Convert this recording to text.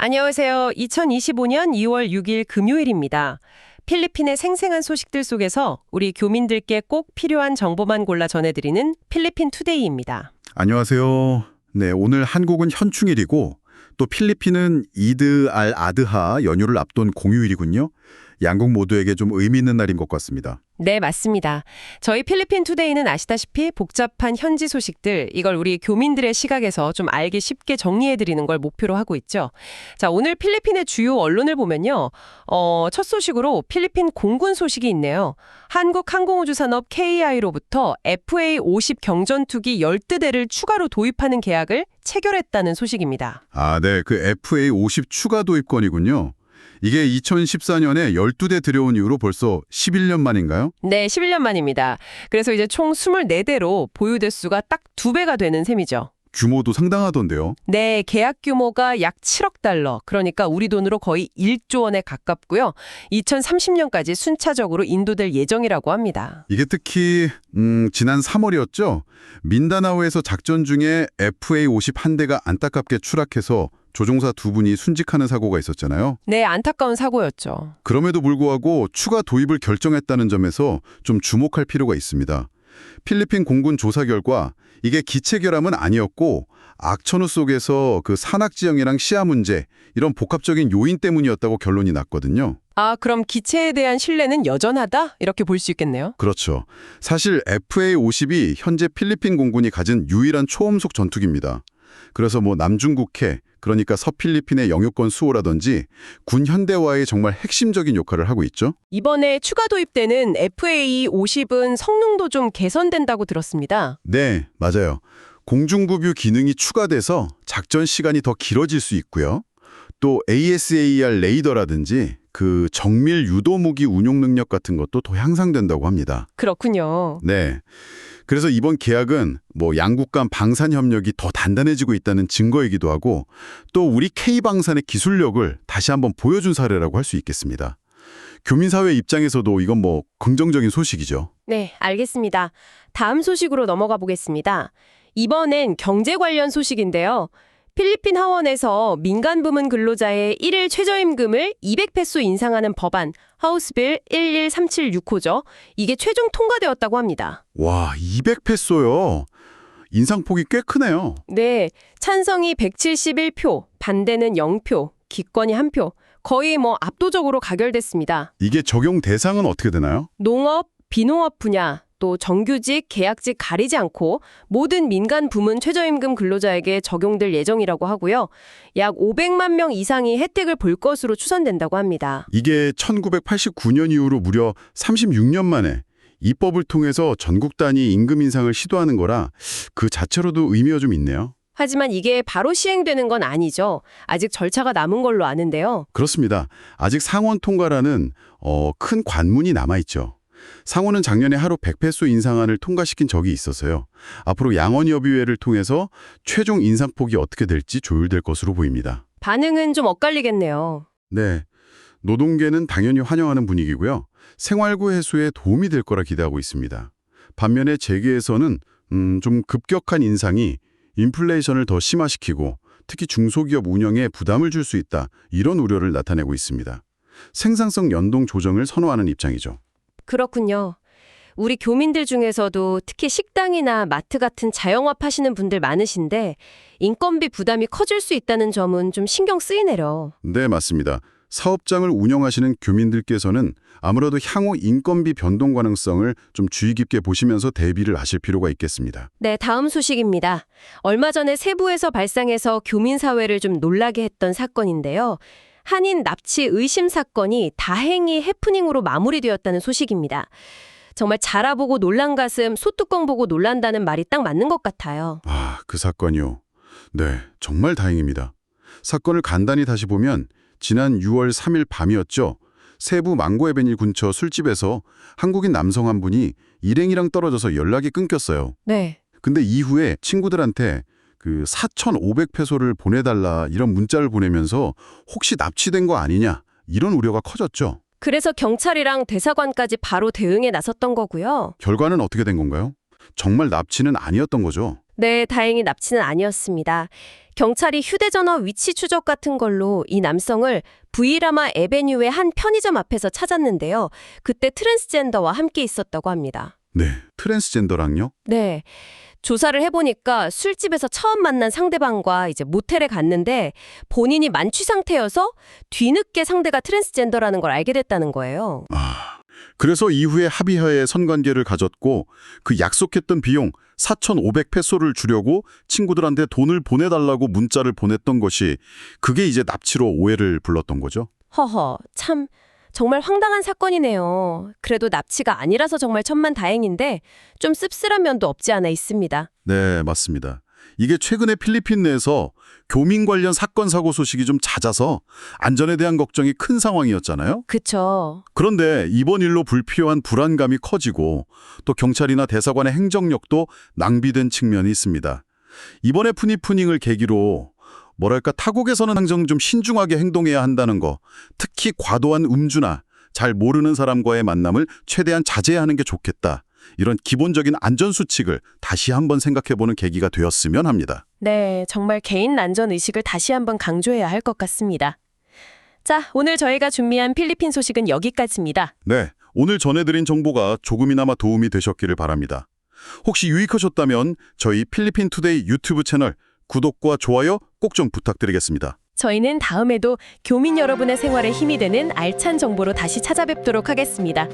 안녕하세요. 2025년 2월 6일 금요일입니다. 필리핀의 생생한 소식들 속에서 우리 교민들께 꼭 필요한 정보만 골라 전해드리는 필리핀 투데이입니다. 안녕하세요. 네, 오늘 한국은 현충일이고 또 필리핀은 이드 알 아드하 연휴를 앞둔 공휴일이군요. 양국 모두에게 좀 의미 있는 날인 것 같습니다. 네, 맞습니다. 저희 필리핀 투데이는 아시다시피 복잡한 현지 소식들, 이걸 우리 교민들의 시각에서 좀 알기 쉽게 정리해드리는 걸 목표로 하고 있죠. 자, 오늘 필리핀의 주요 언론을 보면요. 첫 소식으로 필리핀 공군 소식이 있네요. 한국항공우주산업 KEI로부터 FA-50 경전투기 12대를 추가로 도입하는 계약을 체결했다는 소식입니다. 아, 네, 그 FA-50 추가 도입권이군요. 이게 2014년에 12대 들여온 이후로 벌써 11년 만인가요? 네, 11년 만입니다. 그래서 이제 총 24대로 보유 대수가 딱 2배가 되는 셈이죠. 규모도 상당하던데요. 네, 계약 규모가 약 7억 달러, 그러니까 우리 돈으로 거의 1조 원에 가깝고요. 2030년까지 순차적으로 인도될 예정이라고 합니다. 이게 특히 지난 3월이었죠. 민다나오에서 작전 중에 FA-50 한 대가 안타깝게 추락해서 조종사 2분이 순직하는 사고가 있었잖아요. 네, 안타까운 사고였죠. 그럼에도 불구하고 추가 도입을 결정했다는 점에서 좀 주목할 필요가 있습니다. 필리핀 공군 조사 결과 이게 기체 결함은 아니었고 악천후 속에서 그 산악 지형이랑 시야 문제 이런 복합적인 요인 때문이었다고 결론이 났거든요. 아, 그럼 기체에 대한 신뢰는 여전하다? 이렇게 볼 수 있겠네요. 그렇죠. 사실 FA-50이 현재 필리핀 공군이 가진 유일한 초음속 전투기입니다. 그래서 남중국해, 그러니까 서필리핀의 영유권 수호라든지 군 현대화에 정말 핵심적인 역할을 하고 있죠. 이번에 추가 도입되는 FA-50은 성능도 좀 개선된다고 들었습니다. 네, 맞아요. 공중급유 기능이 추가돼서 작전 시간이 더 길어질 수 있고요. 또 ASAR 레이더라든지 그 정밀 유도 무기 운용 능력 같은 것도 더 향상된다고 합니다. 그렇군요. 네. 그래서 이번 계약은 양국 간 방산 협력이 더 단단해지고 있다는 증거이기도 하고 또 우리 K방산의 기술력을 다시 한번 보여준 사례라고 할 수 있겠습니다. 교민사회 입장에서도 이건 긍정적인 소식이죠. 네, 알겠습니다. 다음 소식으로 넘어가 보겠습니다. 이번엔 경제 관련 소식인데요. 필리핀 하원에서 민간 부문 근로자의 1일 최저임금을 200페소 인상하는 법안, 하우스빌 11376호죠. 이게 최종 통과되었다고 합니다. 와, 200페소요. 인상폭이 꽤 크네요. 네, 찬성이 171표, 반대는 0표, 기권이 1표. 거의 압도적으로 가결됐습니다. 이게 적용 대상은 어떻게 되나요? 농업, 비농업 분야, 또 정규직, 계약직 가리지 않고 모든 민간 부문 최저임금 근로자에게 적용될 예정이라고 하고요. 약 500만 명 이상이 혜택을 볼 것으로 추산된다고 합니다. 이게 1989년 이후로 무려 36년 만에 입법을 통해서 전국 단위 임금 인상을 시도하는 거라 그 자체로도 의미가 좀 있네요. 하지만 이게 바로 시행되는 건 아니죠. 아직 절차가 남은 걸로 아는데요. 그렇습니다. 아직 상원 통과라는 큰 관문이 남아있죠. 상원은 작년에 하루 100페소 인상안을 통과시킨 적이 있어서요. 앞으로 양원협의회를 통해서 최종 인상폭이 어떻게 될지 조율될 것으로 보입니다. 반응은 좀 엇갈리겠네요. 네, 노동계는 당연히 환영하는 분위기고요. 생활고 해소에 도움이 될 거라 기대하고 있습니다. 반면에 재계에서는 좀 급격한 인상이 인플레이션을 더 심화시키고 특히 중소기업 운영에 부담을 줄 수 있다, 이런 우려를 나타내고 있습니다. 생산성 연동 조정을 선호하는 입장이죠. 그렇군요. 우리 교민들 중에서도 특히 식당이나 마트 같은 자영업 하시는 분들 많으신데 인건비 부담이 커질 수 있다는 점은 좀 신경 쓰이네요. 네, 맞습니다. 사업장을 운영하시는 교민들께서는 아무래도 향후 인건비 변동 가능성을 좀 주의 깊게 보시면서 대비를 하실 필요가 있겠습니다. 네, 다음 소식입니다. 얼마 전에 세부에서 발생해서 교민사회를 좀 놀라게 했던 사건인데요. 한인 납치 의심 사건이 다행히 해프닝으로 마무리되었다는 소식입니다. 정말 자라보고 놀란 가슴, 소뚜껑 보고 놀란다는 말이 딱 맞는 것 같아요. 아, 그 사건이요. 네, 정말 다행입니다. 사건을 간단히 다시 보면 지난 6월 3일 밤이었죠. 세부 망고에베닐 근처 술집에서 한국인 남성 한 분이 일행이랑 떨어져서 연락이 끊겼어요. 네. 근데 이후에 친구들한테 그 4,500페소를 보내달라 이런 문자를 보내면서 혹시 납치된 거 아니냐 이런 우려가 커졌죠. 그래서 경찰이랑 대사관까지 바로 대응에 나섰던 거고요. 결과는 어떻게 된 건가요? 정말 납치는 아니었던 거죠. 네, 다행히 납치는 아니었습니다. 경찰이 휴대전화 위치 추적 같은 걸로 이 남성을 브이라마 에베뉴의 한 편의점 앞에서 찾았는데요. 그때 트랜스젠더와 함께 있었다고 합니다. 네, 트랜스젠더랑요? 네. 조사를 해보니까 술집에서 처음 만난 상대방과 이제 모텔에 갔는데 본인이 만취 상태여서 뒤늦게 상대가 트랜스젠더라는 걸 알게 됐다는 거예요. 그래서 이후에 합의하에 선관계를 가졌고 그 약속했던 비용 4,500페소를 주려고 친구들한테 돈을 보내달라고 문자를 보냈던 것이 그게 이제 납치로 오해를 불렀던 거죠. 허허, 참 정말 황당한 사건이네요. 그래도 납치가 아니라서 정말 천만다행인데 좀 씁쓸한 면도 없지 않아 있습니다. 네, 맞습니다. 이게 최근에 필리핀 내에서 교민 관련 사건 사고 소식이 좀 잦아서 안전에 대한 걱정이 큰 상황이었잖아요. 그쵸. 그런데 이번 일로 불필요한 불안감이 커지고 또 경찰이나 대사관의 행정력도 낭비된 측면이 있습니다. 이번에 푸니푸닝을 계기로 뭐랄까 타국에서는 항상 좀 신중하게 행동해야 한다는 거, 특히 과도한 음주나 잘 모르는 사람과의 만남을 최대한 자제하는 게 좋겠다. 이런 기본적인 안전수칙을 다시 한번 생각해보는 계기가 되었으면 합니다. 네, 정말 개인 안전 의식을 다시 한번 강조해야 할 것 같습니다. 자, 오늘 저희가 준비한 필리핀 소식은 여기까지입니다. 네, 오늘 전해드린 정보가 조금이나마 도움이 되셨기를 바랍니다. 혹시 유익하셨다면 저희 필리핀 투데이 유튜브 채널 구독과 좋아요 꼭 좀 부탁드리겠습니다. 저희는 다음에도 교민 여러분의 생활에 힘이 되는 알찬 정보로 다시 찾아뵙도록 하겠습니다.